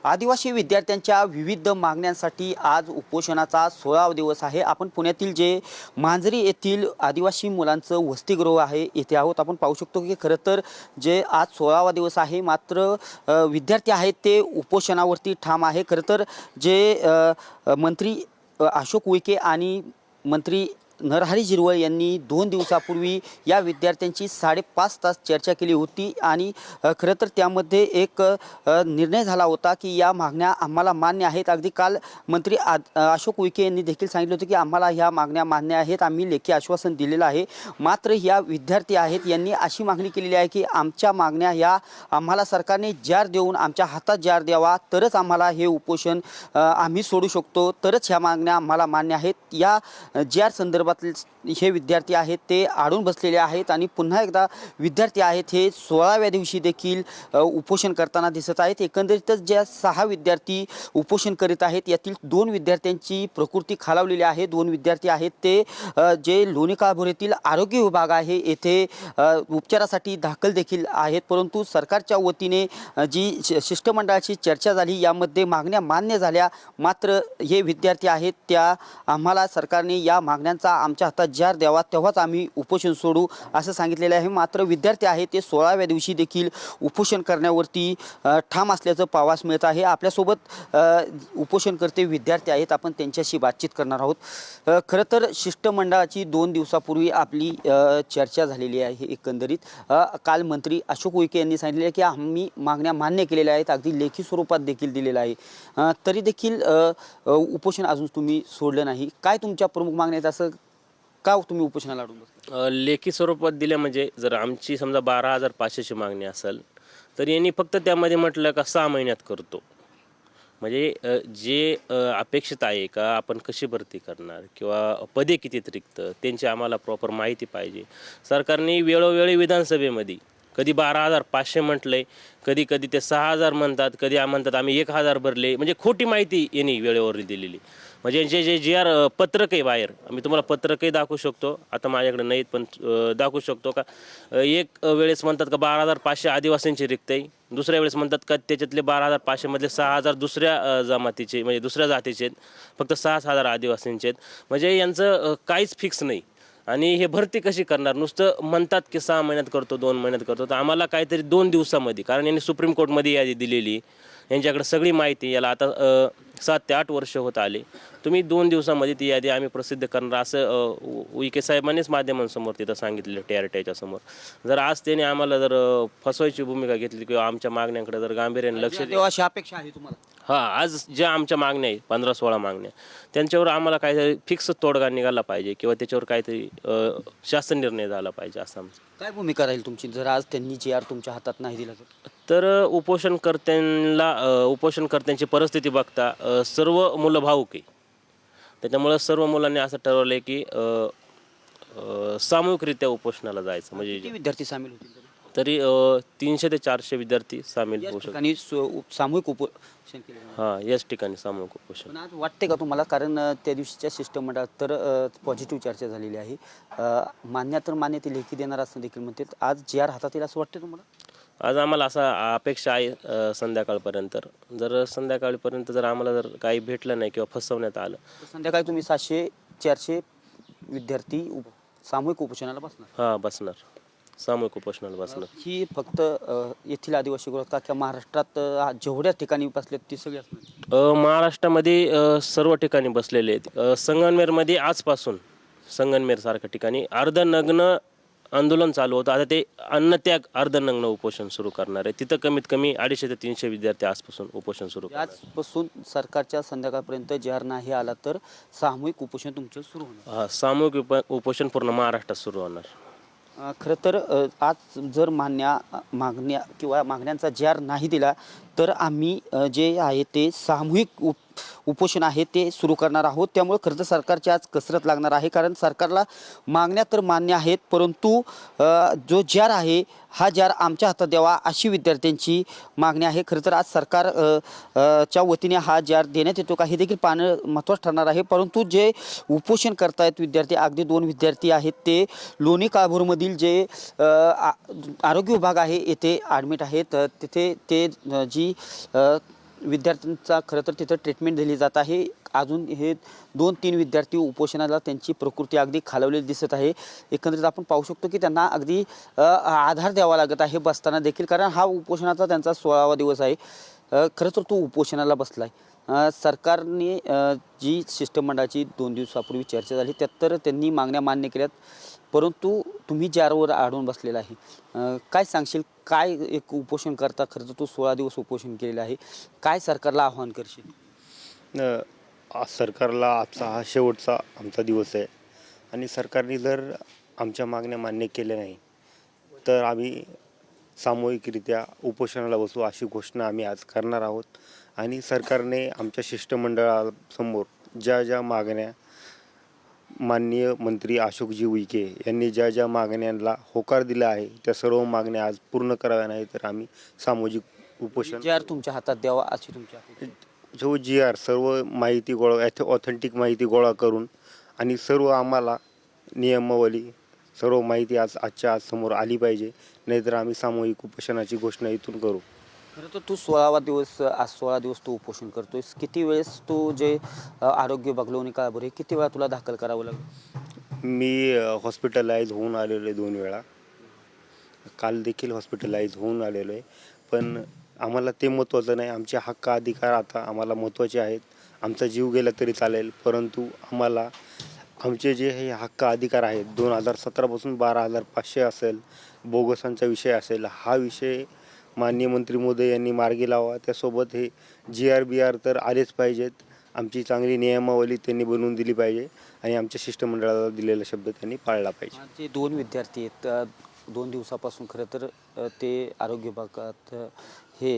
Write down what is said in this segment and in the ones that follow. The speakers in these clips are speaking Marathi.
आदिवासी विद्यार्थ्यांच्या विविध मागण्यांसाठी आज उपोषणाचा 16वा दिवस आहे। आपण पुण्यातील जे मांजरी येथील आदिवासी मुलांचं वसतिगृह आहे येथे आहोत। आपण पाहू शकतो की खरं तर जे आज 16वा दिवस आहे, मात्र विद्यार्थी आहेत ते उपोषणावरती ठाम आहे। खरं तर जे मंत्री अशोक उईके आणि मंत्री नरहरी झिरवळ यांनी 2 दिवसापूर्वी या विद्यार्थ्यांची 5.5 तास चर्चा केली होती आणि खरं तर त्यामध्ये एक निर्णय झाला होता की या मागण्या आम्हाला मान्य आहेत। अगदी काल मंत्री अशोक उईके यांनी देखील सांगितलं होतं की आम्हाला ह्या मागण्या मान्य आहेत, आम्ही लेखी आश्वासन दिलेलं आहे। मात्र या विद्यार्थी आहेत यांनी अशी मागणी केलेली आहे की आमच्या मागण्या ह्या आम्हाला सरकारने जार देऊन आमच्या हातात जार द्यावा, तरच आम्हाला हे उपोषण आम्ही सोडू शकतो, तरच ह्या मागण्या आम्हाला मान्य आहेत। या जार संदर्भात हे विद्यार्थी आहेत ते अडून बसलेले आहेत आणि पुन्हा एकदा विद्यार्थी आहेत हे 16व्या दिवशी देखील उपोषण करताना दिसत आहेत। एकंदरीतच ज्या 6 विद्यार्थी उपोषण करीत आहेत यातील 2 विद्यार्थ्यांची प्रकृती खालावलेली आहे। 2 विद्यार्थी आहेत ते जे लोणी काळभोर येथील आरोग्य विभाग आहे येथे उपचारासाठी दाखल देखील आहेत, परंतु सरकारच्या वतीने जी शिष्टमंडळाची चर्चा झाली यामध्ये मागण्या मान्य झाल्या। मात्र हे विद्यार्थी आहेत त्या आम्हाला सरकारने या मागण्यांचा आमच्या हातात जार द्यावा तेव्हाच आम्ही उपोषण सोडू असं सांगितलेलं आहे। मात्र विद्यार्थी आहेत ते 16व्या दिवशी देखील उपोषण करण्यावरती ठाम असल्याचं पाहावयास मिळत आहे। आपल्यासोबत उपोषणकर्ते विद्यार्थी आहेत, आपण त्यांच्याशी बातचीत करणार आहोत। खरं तर शिष्टमंडळाची 2 दिवसापूर्वी आपली चर्चा झालेली आहे। एकंदरीत काल मंत्री अशोक उईके यांनी सांगितले आहे की आम्ही मागण्या मान्य केलेल्या आहेत, अगदी लेखी स्वरूपात देखील दिलेलं आहे, तरी देखील उपोषण अजून तुम्ही सोडलं नाही। काय तुमच्या प्रमुख मागण्या आहेत, असं का तुम्ही उपोषणाला अडून बसला? लेखी स्वरूपात दिल्या म्हणजे जर आमची समजा 12,500ची मागणी असेल तर यांनी फक्त त्यामध्ये म्हटलं का 6 महिन्यात करतो। म्हणजे जे अपेक्षित आहे का आपण कशी भरती करणार किंवा पदे किती रिक्त त्यांची आम्हाला प्रॉपर माहिती पाहिजे। सरकारने वेळोवेळी विधानसभेमध्ये कधी 12,500 म्हटलंय, कधी कधी ते 6,000 म्हणतात, कधी म्हणतात आम्ही 1,000 भरले। म्हणजे खोटी माहिती यांनी वेळेवर दिलेली। म्हणजे जे आर पत्रक आहे बाहेर, आम्ही तुम्हाला पत्रकही दाखवू शकतो, आता माझ्याकडे नाहीत पण दाखवू शकतो का एक वेळेस म्हणतात का 12,500 आदिवासींची रिक्त आहे, दुसऱ्या वेळेस म्हणतात का त्याच्यातले 12,500 मधले 6,000 दुसऱ्या जमातीचे म्हणजे दुसऱ्या जातीचे आहेत, फक्त 6,000 आदिवासींचे आहेत। म्हणजे यांचं काहीच फिक्स नाही। आणि हे भरती कशी करणार? नुसतं म्हणतात की 6 महिन्यात करतो, 2 महिन्यात करतो, तर आम्हाला काहीतरी 2 दिवसामध्ये, कारण यांनी सुप्रीम कोर्टमध्ये यादी दिलेली, यांच्याकडे सगळी माहिती, याला आता 7 ते 8 वर्ष होत आले, तुम्ही 2 दिवसामध्ये ती यादी आम्ही प्रसिद्ध करणार असं उईके साहेबांनीच माध्यमांसमोर तिथं सांगितलेलं TRTच्या समोर। जर आज त्याने आम्हाला जर फसवायची भूमिका घेतली किंवा आमच्या मागण्यांकडे जर गांभीर्याने लक्ष तेव्हा अशी अपेक्षा आहे तुम्हाला? आज ज्या आमच्या मागण्या आहेत 15-16 मागण्या, त्यांच्यावर आम्हाला काहीतरी फिक्स तोडगा निघाला पाहिजे किंवा त्याच्यावर काहीतरी शासन निर्णय झाला पाहिजे असं आमचं। काय भूमिका राहील तुमची जर आज त्यांनी JR तुमच्या हातात नाही दिला तर? उपोषणकर्त्यांची परिस्थिती बघता सर्व मुलं भाऊक आहे, त्याच्यामुळे सर्व मुलांनी असं ठरवलं आहे की सामूहिकरित्या उपोषणाला जायचं। म्हणजे किती विद्यार्थी सामील होतील तरी 300 ते 400 विद्यार्थी सामील होऊ शकतात आणि सामूहिक उपोषण केले? हां, याच ठिकाणी सामूहिक उपोषण। पण आज वाटते का तुम्हाला, कारण त्या दिवशीच्या शिष्टमंडळात तर पॉझिटिव्ह चर्चा झालेली आहे, मान्य तर मान्य ते लेखी देणार असं देखील म्हणते, आज JR हातात येईल असं वाटतं तुम्हाला? आज आम्हाला असा अपेक्षा आहे संध्याकाळपर्यंत, जर संध्याकाळपर्यंत जर आम्हाला जर काही भेटलं नाही किंवा फसवण्यात आलं तर संध्याकाळी तुम्ही 700-400 विद्यार्थी सामूहिक उपोषणाला बसणार? हां, बसणार, सामूहिक उपोषणाला बसणार। ही फक्त येथील आदिवासी गृह का किंवा महाराष्ट्रात जेवढ्या ठिकाणी बसलेत ती सगळी असणार? महाराष्ट्रामध्ये सर्व ठिकाणी बसलेले आहेत। संगमनेरमध्ये आजपासून संगमनेरसारख्या ठिकाणी अर्धनग्न आंदोलन चालू होतं, आता ते अन्नत्याग अर्धनग्न उपोषण सुरू करणार आहे। तिथं कमीत कमी 250 ते 300 विद्यार्थी आजपासून उपोषण सुरू करणार। आजपासून सरकारच्या संध्याकाळपर्यंत JR नाही आला तर सामूहिक उपोषण तुमचं सुरू होणार? हां, सामूहिक उपोषण पूर्ण महाराष्ट्रात सुरू होणार। खरं तर आज जर मागण्या किंवा मागण्यांचा JR नाही दिला तर आम्ही जे आहे ते सामूहिक उपोषण आहे ते सुरू करणार आहोत। त्यामुळे खरं तर सरकारची आज कसरत लागणार आहे, कारण सरकारला मागण्या तर मान्य आहेत, परंतु जो JR आहे हा JR आमच्या हातात द्यावा अशी विद्यार्थ्यांची मागणी आहे। खरं तर आज सरकार च्या वतीने हा JR देण्यात येतो का हे देखील पाहणं महत्त्वाचं ठरणार आहे। परंतु जे उपोषण करतायत विद्यार्थी, अगदी 2 विद्यार्थी आहेत ते लोणी काळभोरमधील जे आरोग्य विभाग आहे येथे ॲडमिट आहेत, तिथे ते जी विद्यार्थ्यांचा खरं तर तिथं ट्रीटमेंट दिली जात आहे. अजून हे 2-3 विद्यार्थी उपोषणाला त्यांची प्रकृती अगदी खालावलेली दिसत आहे. एकंदरीत आपण पाहू शकतो की त्यांना अगदी आधार द्यावा लागत आहे बसताना देखील, कारण हा उपोषणाचा त्यांचा 16वा दिवस आहे. खरं तर तो उपोषणाला बसला आहे. सरकारने जी शिष्टमंडळाची 2 दिवसापूर्वी चर्चा झाली त्यात तर त्यांनी मागण्या मान्य केल्यात, परंतु तुम्ही ज्यावर अडून बसलेला आहे, काय सांगशील? काय एक उपोषण करता? खरं तर तू 16 दिवस उपोषण केलेलं आहे. काय सरकारला आव्हान करशील? आज सरकारला आजचा हा शेवटचा आमचा दिवस आहे आणि सरकारने जर आमच्या मागण्या मान्य केल्या नाही तर आम्ही सामूहिकरित्या उपोषणाला बसू अशी घोषणा आम्ही आज करणार आहोत. आणि सरकारने आमच्या शिष्टमंडळासमोर ज्या मागण्या माननीय मंत्री अशोकजी उईके यांनी ज्या मागण्यांना होकार दिला आहे त्या सर्व मागण्या आज पूर्ण कराव्या नाही तर आम्ही सामाजिक उपोषण जर तुमच्या हातात द्यावा अशी तुमच्या जो GR सर्व माहिती ऑथेंटिक माहिती गोळा करून आणि सर्व आम्हाला नियमावली सर्व माहिती आजच्या आज समोर आली पाहिजे, नाहीतर आम्ही सामूहिक उपोषणाची घोषणा इथून करू. खरं तर तू 16वा दिवस, आज 16 दिवस तू उपोषण करतोयस. किती वेळेस तू जे आरोग्य बघलवणी का बरे किती वेळा तुला दाखल करावं लागलं? मी हॉस्पिटलाइज होऊन आलेलो आहे 2 वेळा. काल देखील हॉस्पिटलाइज होऊन आलेलो आहे. पण आम्हाला ते महत्त्वाचं नाही. आमचे हक्क अधिकार आता आम्हाला महत्त्वाचे आहेत. आमचा जीव गेला तरी चालेल, परंतु आम्हाला आमचे जे हे हक्क अधिकार आहेत 2017 पासून 12,500 असेल, बोगसांचा विषय असेल, हा विषय माननीय मंत्री महोदय यांनी मार्गी लावा. त्यासोबत हे GR तर आलेच पाहिजेत. आमची चांगली नियमावली त्यांनी बनवून दिली पाहिजे आणि आमच्या शिष्टमंडळाला दिलेला शब्द त्यांनी पाळला पाहिजे. जे 2 विद्यार्थी आहेत 2 दिवसापासून खरं तर ते आरोग्य विभागात हे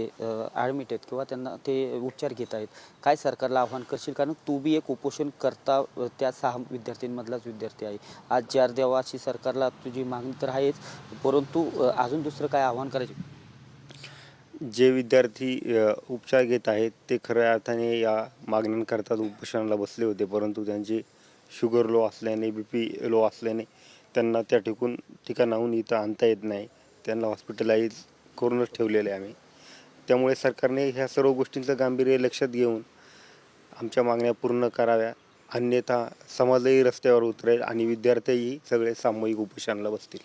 ॲडमिट आहेत किंवा त्यांना ते उपचार घेत आहेत. काय सरकारला आव्हान करशील? कारण तू बी एक उपोषण करता त्या 6 विद्यार्थ्यांमधलाच विद्यार्थी आहे. आज GR द्यावा अशी सरकारला तुझी मागणी तर आहेच, परंतु अजून दुसरं काय आव्हान करायचे? जे विद्यार्थी उपचार घेत आहेत ते खऱ्या अर्थाने या मागण्यांकरता उपोषणाला बसले होते, परंतु त्यांची शुगर लो असल्याने BP लो असल्याने त्यांना त्या ठिकाणाहून इथं आणता येत नाही. त्यांना हॉस्पिटलाइज करूनच ठेवलेले आहे आम्ही. त्यामुळे सरकारने ह्या सर्व गोष्टींचं गांभीर्य लक्षात घेऊन आमच्या मागण्या पूर्ण कराव्या, अन्यथा समाजही रस्त्यावर उतरेल आणि विद्यार्थीही सगळे सामूहिक उपोषणाला बसतील.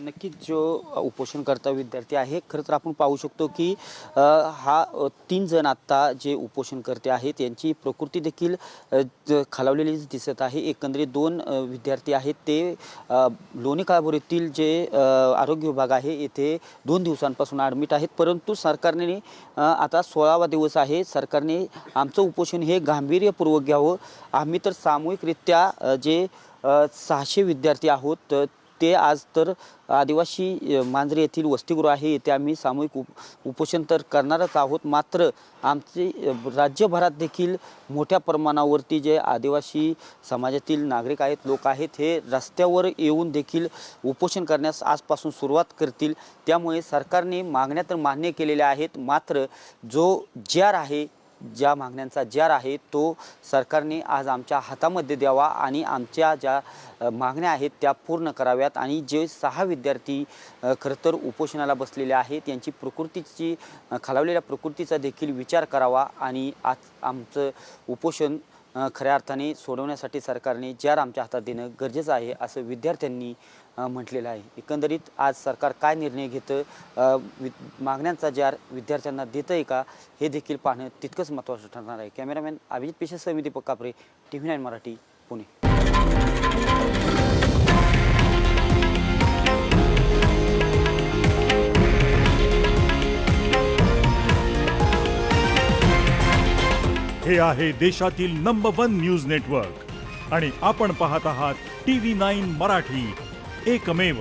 नक्कीच जो उपोषणकर्ता विद्यार्थी आहे, खरं तर आपण पाहू शकतो की हा 3 जण आत्ता जे उपोषणकर्ते आहेत यांची प्रकृती देखील खालावलेलीच दिसत आहे. एकंदरीत 2 विद्यार्थी आहेत ते लोणी काळभोर येथील जे आरोग्य विभाग आहे येथे 2 दिवसांपासून ॲडमिट आहेत, परंतु सरकारने आता 16वा दिवस आहे. सरकारने आमचं उपोषण हे गांभीर्यपूर्वक घ्यावं. आम्ही तर सामूहिकरित्या जे 600 विद्यार्थी आहोत ते आज तर आदिवासी मांजरी येथील वसतिगृह आहे येथे आम्ही सामूहिक उपोषण तर करणारच आहोत. मात्र आमचे राज्यभरात देखील मोठ्या प्रमाणावरती जे आदिवासी समाजातील नागरिक आहेत, लोक आहेत, हे रस्त्यावर येऊन देखील उपोषण करण्यास आजपासून सुरुवात करतील. त्यामुळे सरकारने मागण्या तर मान्य केलेल्या आहेत, मात्र जो GR आहे, ज्या मागण्यांचा GR आहे तो सरकारने आज आमच्या हातामध्ये द्यावा आणि आमच्या ज्या मागण्या आहेत त्या पूर्ण कराव्यात. आणि जे 6 विद्यार्थी खरं तर उपोषणाला बसलेले आहेत यांची प्रकृतीची खालावलेल्या प्रकृतीचा देखील विचार करावा आणि आज आमचं उपोषण खऱ्या अर्थाने सोडवण्यासाठी सरकारने GR आमच्या हातात देणं गरजेचं आहे असं विद्यार्थ्यांनी म्हटलेलं आहे. एकंदरीत आज सरकार काय निर्णय घेतं, मागण्यांचा GR विद्यार्थ्यांना देतं आहे का, हे देखील पाहणं तितकंच महत्त्वाचं ठरणार आहे. कॅमेरामॅन अभिजित पेशेसह मी दीपक कापरे, TV9 मराठी, पुणे. हे आहे देशातील नंबर 1 न्यूज नेटवर्क आणि आपण पाहत आहात TV9 मराठी, एकमेव.